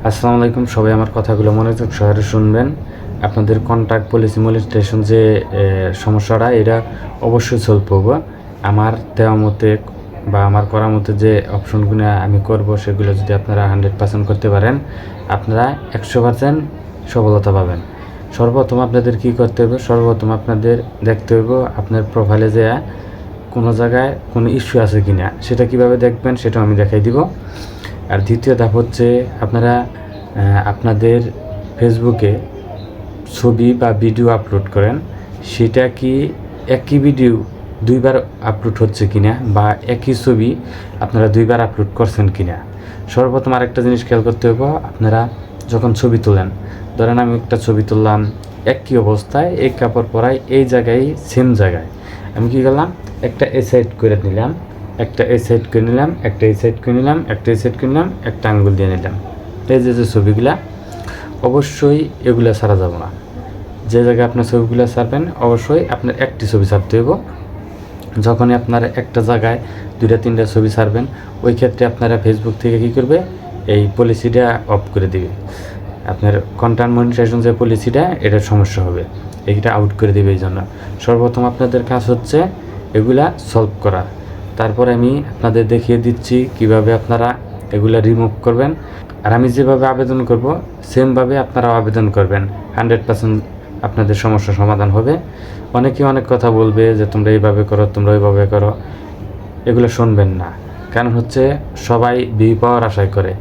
আসসালামু আলাইকুম। সবাই আমার কথাগুলো মনোযোগ সহকারে শুনবেন। আপনাদের কন্টাক্ট পলিসি মনিটাইজেশন যে সমস্যাটা, এটা অবশ্যই সলভ হবে। আমার দেওয়া মতে বা আমার করার মতে যে অপশনগুলো আমি করব, সেগুলো যদি আপনারা 100% করতে পারেন, আপনারা 100% সফলতা পাবেন। সর্বপ্রথম আপনাদের কি করতে হবে? সর্বপ্রথম আপনাদের দেখতে হবে আপনার প্রোফাইলে যে কোনো জায়গায় কোনো ইস্যু আছে কি না। সেটা কীভাবে দেখবেন সেটাও আমি দেখাই দিব। আর দ্বিতীয় ধাপ হচ্ছে, আপনারা আপনাদের ফেসবুকে ছবি বা ভিডিও আপলোড করেন, সেটা কি একই ভিডিও দুইবার আপলোড হচ্ছে কিনা, বা একই ছবি আপনারা দুইবার আপলোড করছেন কিনা। সর্বপ্রথম আরেকটা জিনিস খেয়াল করতে হবে, আপনারা যখন ছবি তোলেন, ধরেন আমি একটা ছবি তুললাম একই অবস্থায়, এই কাপড় পরাই, এই জায়গায়, সেম জায়গায়। আমি কী করলাম, একটা এ সাইড করে নিলাম, একটা এই সাইড করে নিলাম, একটা এই সাইড করে নিলাম, একটা এই সাইড করে নিলাম, একটা আঙ্গুল দিয়ে নিলাম। এই যে ছবিগুলা, অবশ্যই এগুলা ছাড়া যাব না। যে জায়গায় আপনার ছবিগুলো ছাড়বেন, অবশ্যই আপনার একটি ছবি ছাড়তে হবে। যখনই আপনার একটা জায়গায় 2-3টা ছবি ছাড়বেন, ওই ক্ষেত্রে আপনারা ফেসবুক থেকে কী করবে, এই পলিসিটা অফ করে দিবে। আপনার কন্টেন্ট মনিটাইজেশন যে পলিসিটা, এটার সমস্যা হবে, এইটা আউট করে দেবে। এই জন্য সর্বপ্রথম আপনাদের কাজ হচ্ছে এগুলা সলভ করা। তারপরে আমি আপনাদের দেখিয়ে দিচ্ছি কিভাবে আপনারা এগুলা রিমুভ করবেন। আর আমি যেভাবে আবেদন করব, সেমভাবে আপনারাও আবেদন করবেন। 100% আপনাদের সমস্যার সমাধান হবে। অনেকে অনেক কথা বলবে যে তোমরা এইভাবে করো, তোমরা ওইভাবে করো। এগুলো শুনবেন না। কারণ হচ্ছে সবাই ভিউ পাওয়ার আশায় করে।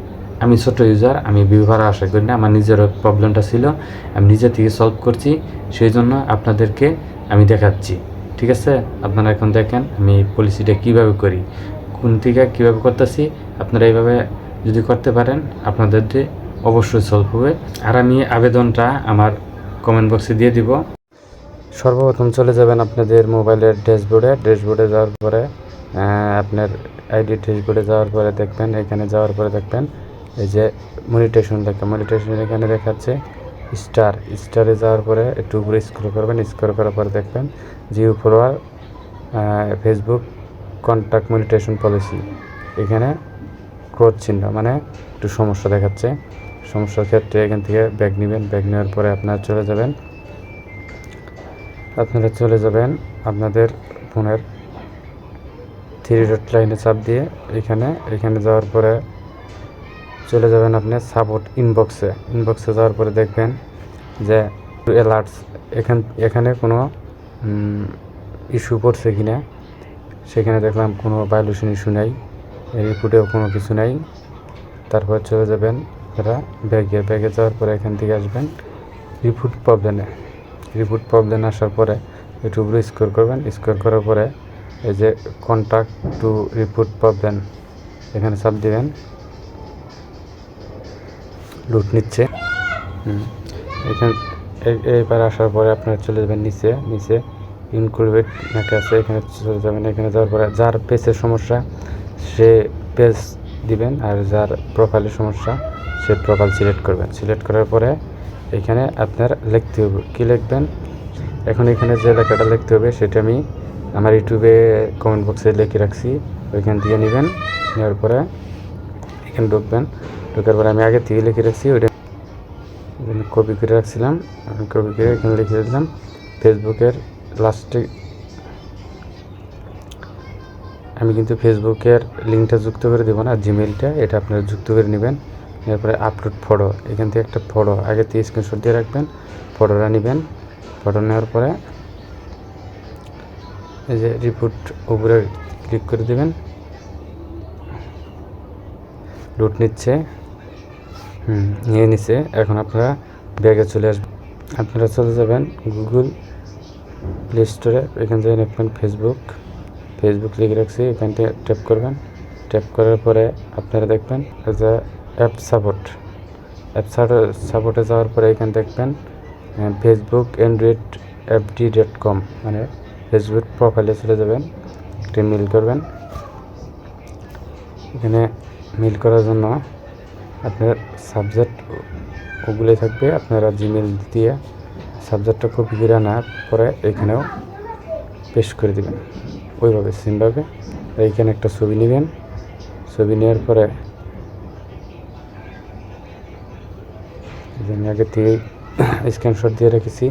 আমি ছোট ইউজার, আমি ভিউ পাওয়ার আশা করি না। আমার নিজেরও প্রবলেমটা ছিল, আমি নিজে থেকে সলভ করছি, সেই জন্য আপনাদেরকে আমি দেখাচ্ছি। ঠিক আছে, আপনারা এখন দেখেন আমি পলিসিটা কীভাবে করি, কোন থেকে কীভাবে করতেছি। আপনারা এইভাবে যদি করতে পারেন, আপনাদের অবশ্যই সলভ হবে। আর আমি আবেদনটা আমার কমেন্ট বক্সে দিয়ে দিব। সর্বপ্রথম চলে যাবেন আপনাদের মোবাইলের ড্যাশবোর্ডে যাওয়ার পরে আপনার আইডি ড্যাশবোর্ডে যাওয়ার পরে দেখবেন, এখানে যাওয়ার পরে দেখবেন এই যে মনিটাইজেশন এখানে দেখাচ্ছে স্টারে যাওয়ার পরে একটু উপরে স্ক্রল করবেন। স্ক্রল করার পরে দেখবেন জিও follower Facebook contact monetisation policy, এখানে ক্রস চিহ্ন, মানে একটু সমস্যা দেখাচ্ছে। সমস্যার ক্ষেত্রে এখান থেকে ব্যাক নেবেন। ব্যাক নেওয়ার পরে আপনারা চলে যাবেন আপনাদের ফোনের 3 ডট লাইনে চাপ দিয়ে এখানে যাওয়ার পরে চলে যাবেন আপনি সাপোর্ট ইনবক্সে যাওয়ার পরে দেখবেন যে অ্যালার্টস, এখানে কোনো ইস্যু পড়ছে কিনা। সেখানে দেখলাম কোনো ভায়োলেশন ইস্যু নাই, রিপোর্টেও কোনো কিছু নাই। তারপর চলে যাবেন আপনারা ব্যাগে যাওয়ার পরে এখান থেকে আসবেন রিপোর্ট প্রবলেম আসার পরে একটু উপরে স্ক্রল করবেন। স্ক্রল করার পরে এই যে কন্ট্যাক্ট টু রিপোর্ট প্রবলেম, এখানে চাপ দিবেন। লুট নিচ্ছে। এইবার আসার পরে আপনারা চলে যাবেন নিচে ইনক্লুডেড লেখা আছে, এখানে চলে যাবেন। এখানে যাওয়ার পরে যার পেজের সমস্যা সে পেজ দিবেন, আর যার প্রোফাইলের সমস্যা সে প্রোফাইল সিলেক্ট করবেন। সিলেক্ট করার পরে এখানে আপনার লিখতে হবে, কী লিখবেন। এখন এখানে যে লেখাটা লিখতে হবে সেটা আমি আমার ইউটিউবে কমেন্ট বক্সে লিখে রাখছি, ওইখান থেকে নেওয়ার পরে এখানে ঢোকার পরে আমি আগে থেকে লিখে রাখছি, ওইটা কপি করে রাখছিলাম। আমি কপি করে এখানে লিখে দিলাম। ফেসবুকের লাস্টে আমি কিন্তু ফেসবুকের লিঙ্কটা যুক্ত করে দেবো না, জিমেইলটা, এটা আপনারা যুক্ত করে নেবেন। এরপরে আপলোড ফটো, এখান থেকে একটা ফটো আগে থেকে স্ক্রিনশট দিয়ে রাখবেন। ফটোটা নেবেন। ফটো নেওয়ার পরে এই যে রিপোর্ট উপরে ক্লিক করে দেবেন। লুট নিচ্ছে, নিয়ে নিচ্ছে। এখন আপনারা ব্যাগে চলে আসবেন। আপনারা চলে যাবেন গুগল প্লে স্টোরে, এখান থেকে লিখবেন ফেসবুক লিখে রাখছি, এখান থেকে ট্যাপ করবেন। ট্যাপ করার পরে আপনারা দেখবেন যে অ্যাপ সাপোর্টে যাওয়ার পরে এখানে দেখবেন ফেসবুক androidfd.com, মানে ফেসবুক প্রোফাইলে চলে যাবেন, একটা মেল করবেন। এখানে মেল করার জন্য আপনার সাবজেক্ট ওগুলোই থাকবে, আপনারা জিমেল দিয়ে সাবজেক্টটা কপি করে আনার পরে এখানেও পেস্ট করে দেবেন ওইভাবে সেমভাবে। এইখানে একটা ছবি নেবেন। ছবি নেওয়ার পরে যে আমি আগে থেকেই স্ক্রিনশট দিয়ে রেখেছি।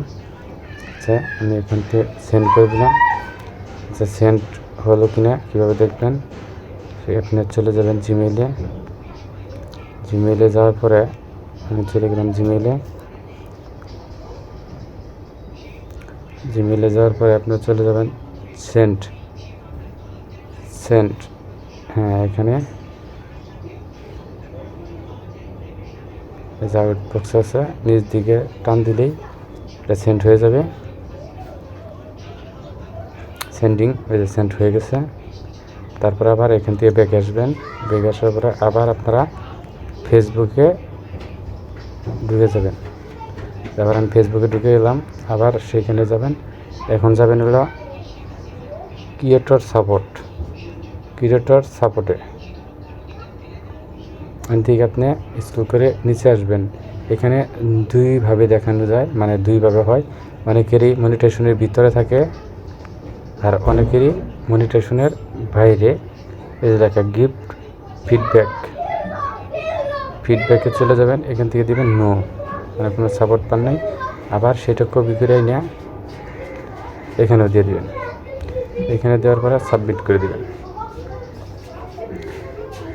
আচ্ছা আমি এখান থেকে সেন্ড করে দিলাম। আচ্ছা সেন্ড হলো কি না কীভাবে দেখবেন, আপনি চলে যাবেন জিমেইলে। জিমেইলে যাওয়ার পরে আমি চলে গেলাম জিমেইলে যাওয়ার পরে আপনার চলে যাবেন সেন্ড। হ্যাঁ এখানে আউট বক্স আছে, নিচ দিকে টান দিলেই এটা সেন্ড হয়ে যাবে। সেন্ডিং ওই যে সেন্ড হয়ে গেছে। তারপর আবার এখান থেকে ব্যাকে আসবেন। ব্যাকে আসার পরে আবার আপনারা ফেসবুকে ঢুকে যাবেন। এবার আমি ফেসবুকে ঢুকে গেলাম, আবার সেইখানে যাবেন। এখন যাবেন হলো ক্রিয়েটর সাপোর্টে। এখান থেকে আপনি স্ক্রল করে নিচে আসবেন। এখানে দুইভাবে দেখানো যায়, মানে দুইভাবে হয়। অনেকেরই মনিটাইজেশনের ভিতরে থাকে আর অনেকেরই মনিটাইজেশনের বাইরে। এই যে লেখা গিফট ফিডব্যাকে চলে যাবেন। এখান থেকে দিবেন নো, মানে কোনো সাপোর্ট পান নাই। আবার সেটা কপি করে নিয়ে এখানেও দিয়ে দিবেন। এখানে দেওয়ার পরে সাবমিট করে দিবেন।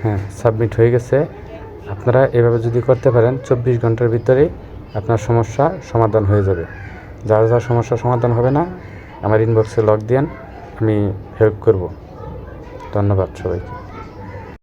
হ্যাঁ সাবমিট হয়ে গেছে। আপনারা এভাবে যদি করতে পারেন 24 ঘন্টার ভিতরেই আপনার সমস্যা সমাধান হয়ে যাবে। যার সমস্যা সমাধান হবে না আমার ইনবক্সে লগ দেন, আমি হেল্প করব। ধন্যবাদ সবাইকে।